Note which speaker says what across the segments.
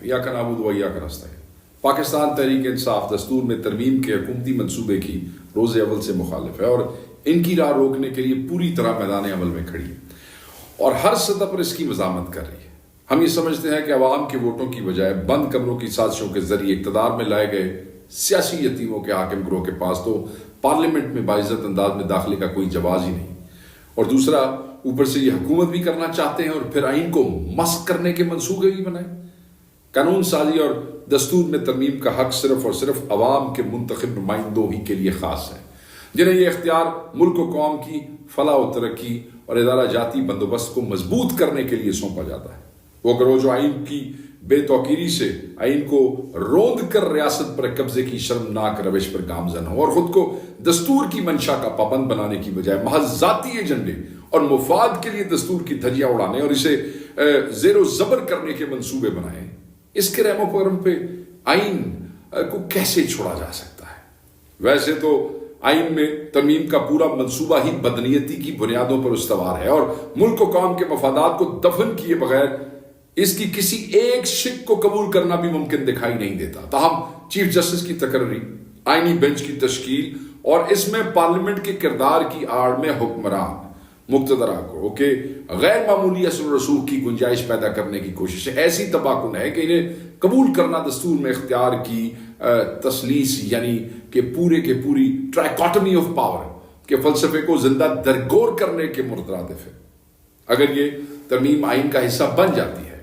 Speaker 1: इय्याका नअबुदु व इय्याका नस्तईन। पाकिस्तान तहरीक इंसाफ दस्तूर में तरमीम के हुकूमती मंसूबे की रोज़ अव्वल से मुखालिफ है और इनकी राह रोकने के लिए पूरी तरह मैदान अमल में खड़ी है और हर सतह पर इसकी मज़ामत कर रही है। हम ये समझते हैं कि अवाम के वोटों की बजाय बंद कमरों की साजिशों के जरिए इक़्तिदार में लाए गए सियासी यतीमों के हाकिम ग्रोह के पास तो पार्लियामेंट में बाइज़्ज़त अंदाज में दाखिले का कोई जवाब ही नहीं, और दूसरा ऊपर से ये हुकूमत भी करना चाहते हैं और फिर आइन को मस्क करने के मंसूबे भी बनाए। कानून साजी और दस्तूर में तरमीम का हक सिर्फ और सिर्फ अवाम के मुंतखब नुमाइंदों ही के लिए खास है, जिन्हें यह इख्तियार मुल्क व कौम की फलाह व तरक्की और इदारा जाती बंदोबस्त को मजबूत करने के लिए सौंपा जाता है। वो करो जो आइन की बेतौकीरी से आइन को रोंद कर रियासत पर कब्जे की शर्मनाक रविश पर गामजन हो और खुद को दस्तूर की मंशा का पाबंद बनाने की बजाय महज जाती एजेंडे और मुफाद के लिए दस्तूर की धज्जियां उड़ाने और इसे जेरो जबर करने के मंसूबे बनाए, इसके रहमो करम पे आइन को कैसे छोड़ा जा सकता है? वैसे तो आइन में तरमीम का पूरा मंसूबा ही बदनीयती की बुनियादों पर उस्तवार है और मुल्क व कौम के मफादात को दफन किए बगैर इसकी किसी एक शिक को कबूल करना भी मुमकिन दिखाई नहीं देता। ताहम चीफ जस्टिस की तकर्री, आइनी बेंच की तश्कील और इसमें पार्लियामेंट के किरदार की आड़ में हुक्मरान मुक्तदरा को के गैर मामूली असर रसूख की गुंजाइश पैदा करने की कोशिश ऐसी तबाकुन है कि इन्हें कबूल करना दस्तूर में इख्तियार की तसलीस यानी कि पूरे के पूरी ट्राइकॉटमी ऑफ पावर के फलसफे को जिंदा दरगोर करने के मुतरादिफ है। अगर ये तरमीम आइन का हिस्सा बन जाती है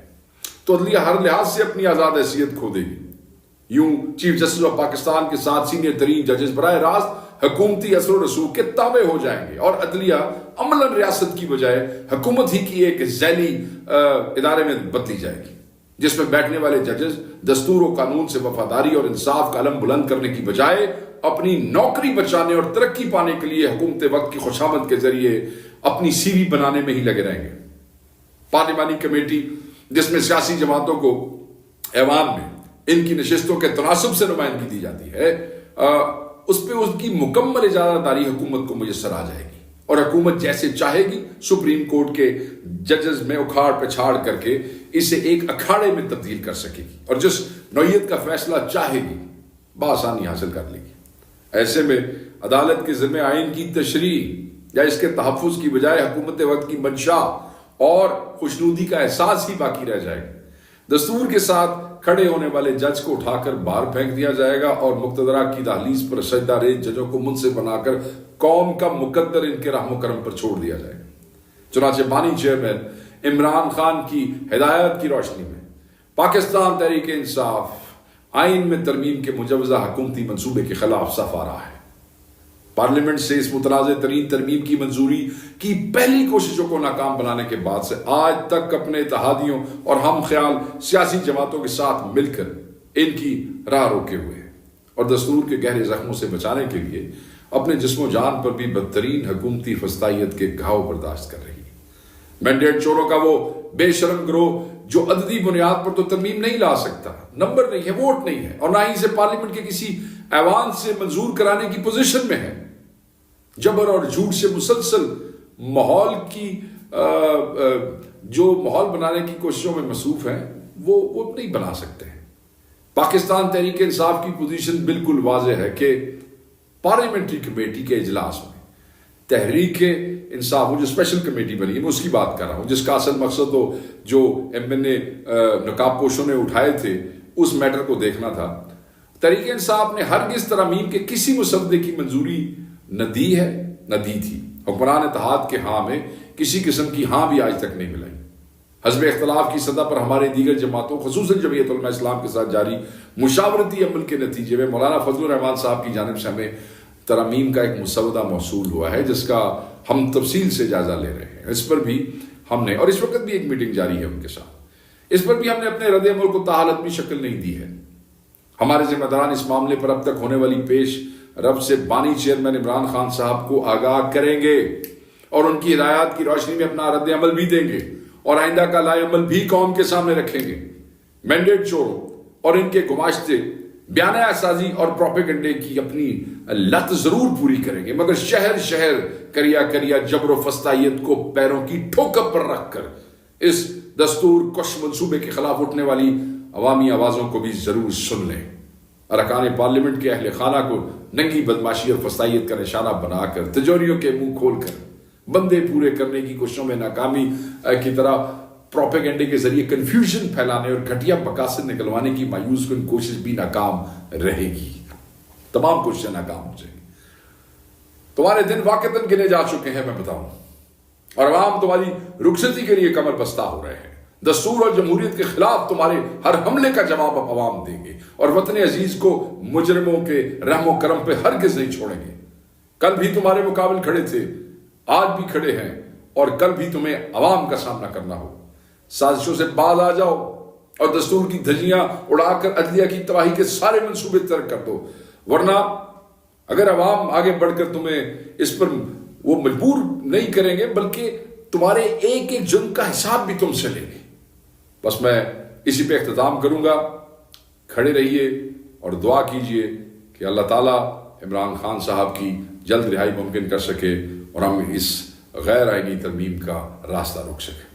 Speaker 1: तो अदलिया हर लिहाज से अपनी आजाद हैसियत खो देगी। यूं चीफ जस्टिस ऑफ पाकिस्तान के साथ सीनियर तरीन जजेस बराह रास्त हुकूमती असर रसूख के ताबे हो जाएंगे और अदलिया अमलन रियासत की बजाय हुकूमत ही की एक झैली इदारे में बदली जाएगी, जिसमें बैठने वाले जजेस दस्तूर और कानून से वफादारी और इंसाफ का अलम बुलंद करने की बजाय अपनी नौकरी बचाने और तरक्की पाने के लिए हुकूमत वक्त की खुशामद के जरिए अपनी सीवी बनाने में ही लगे रहेंगे। पार्लिमानी कमेटी जिसमें सियासी जमातों को ऐवान में इनकी नशिस्तों के तनासब से नुमाइंदगी दी जाती है, उस पर उसकी मुकम्मल इजाजतदारी हुकूमत को मुयस्सर आ जाएगी और हुकूमत जैसे चाहेगी सुप्रीम कोर्ट के जजेस में उखाड़ पछाड़ करके इसे एक अखाड़े में तब्दील कर सकेगी और जिस नौयत का फैसला चाहेगी बआसानी हासिल कर लेगी। ऐसे में अदालत के ज़िम्मे आइन की तशरीह या इसके तहफ़्फ़ुज़ की बजाय हुकूमत वक्त की मंशा और खुशनूदी का एहसास ही बाकी रह जाएगा। दस्तूर के साथ खड़े होने वाले जज को उठाकर बाहर फेंक दिया जाएगा और मुक्तदरा की दहलीज पर सजदा रेज जजों को मुंसिफ बनाकर कौम का मुकद्दर इनके रहमो करम पर छोड़ दिया जाएगा। चुनांचे बानी चेयरमैन इमरान खान की हिदायत की रोशनी में पाकिस्तान तहरीक इंसाफ आइन में तरमीम के मुजवजा हुकूमती मंसूबे के खिलाफ सफ आ रहा है। पार्लियामेंट से इस मुतनाज़ तरीन तरमीम की मंजूरी की पहली कोशिशों को नाकाम बनाने के बाद से आज तक अपने इत्तेहादियों और हम ख्याल सियासी जमातों के साथ मिलकर इनकी राह रोके हुए हैं और दस्तूर के गहरे जख्मों से बचाने के लिए अपने जिस्मो जान पर भी बदतरीन हुकूमती फस्तायत के घाव बर्दाश्त कर रही है। मैंडेट चोरों का वो बेशरम ग्रोह जो अददी बुनियाद पर तो तरमीम नहीं ला सकता, नंबर नहीं है, वोट नहीं है और ना ही इसे पार्लियामेंट के किसी ऐवान से मंजूर कराने की पोजीशन में है, जबर और झूठ से मुसलसल माहौल की जो माहौल बनाने की कोशिशों में मसरूफ है वो नहीं बना सकते हैं। पाकिस्तान तहरीक इंसाफ की पोजीशन बिल्कुल वाज़ेह है कि पार्लियामेंट्री कमेटी के इजलास में तहरीक इंसाफ वो जो स्पेशल कमेटी बनी है मैं उसकी बात कर रहा हूँ, जिसका असल मकसद तो जो MNA नकाब पोशों ने उठाए थे उस मैटर को देखना था। तहरीक इंसाफ ने हरगिज़ तरमीम के किसी मुसद्दे की मंजूरी न दी है न दी थी। हुक्मरान इत्तेहाद के हाँ में किसी किस्म की हाँ भी आज तक नहीं मिलाई। हस्ब इख्तलाफ की सतह पर हमारे दीगर जमातों खुसूसन जमीयत उलमा इस्लाम के साथ जारी मुशावरती अमल के नतीजे में मौलाना फजलुर रहमान साहब की जानिब से हमें तरमीम का एक मुसवदा मौसूल हुआ है जिसका हम तफसील से जायजा ले रहे हैं। इस पर भी हमने और इस वक्त भी एक मीटिंग जारी है उनके साथ, इस पर भी हमने अपने रद्द अमल को ताहालतमी शक्ल नहीं दी है। हमारे जिम्मेदारान इस मामले पर अब तक होने वाली पेश रब से बानी चेयरमैन इमरान खान साहब को आगाह करेंगे और उनकी हिदायत की रोशनी में अपना रद्द अमल भी देंगे और आइंदा का लाए अमल भी कौम के सामने रखेंगे। मैंडेट चोरों और इनके गुमाश्ते बयान साजी और प्रोपेगेंडे की अपनी लत जरूर पूरी करेंगे, मगर शहर शहर करिया करिया जबर फस्तायत को पैरों की ठोकर पर रखकर इस दस्तूर कुश मंसूबे के खिलाफ उठने वाली عوامی آوازوں کو بھی ضرور سن لیں۔ ارکان پارلیمنٹ کے اہل خانہ کو ننگی بدماشی اور فسطائیت کا نشانہ بنا کر، تجوریوں کے منہ کھول کر بندے پورے کرنے کی کوششوں میں ناکامی کی طرح پروپیگنڈے کے ذریعے کنفیوژن پھیلانے اور گھٹیا مقاصد نکلوانے کی مایوس کن کوشش بھی ناکام رہے گی۔ تمام کوششیں ناکام ہو جائیں گی۔ تمہارے دن واقعتاً گنے جا چکے ہیں، میں بتاؤں، اور عوام تمہاری رخصتی کے لیے کمر بستہ ہو رہے ہیں۔ دستور اور جمہوریت کے خلاف تمہارے ہر حملے کا جواب اب عوام دیں گے، اور وطن عزیز کو مجرموں کے رحم و کرم پہ ہرگز نہیں چھوڑیں گے۔ کل بھی تمہارے مقابل کھڑے تھے، آج بھی کھڑے ہیں، اور کل بھی تمہیں عوام کا سامنا کرنا ہو۔ سازشوں سے باز آ جاؤ اور دستور کی دھجیاں اڑا کر عدلیہ کی تباہی کے سارے منصوبے ترک کر دو، ورنہ اگر عوام آگے بڑھ کر تمہیں اس پر وہ مجبور نہیں کریں گے، بلکہ تمہارے ایک ایک جرم کا حساب بھی تم سے لیں گے۔ بس میں اسی پہ اختتام کروں گا۔ کھڑے رہیے اور دعا کیجئے کہ اللہ تعالیٰ عمران خان صاحب کی جلد رہائی ممکن کر سکے اور ہم اس غیر آئینی ترمیم کا راستہ روک سکیں۔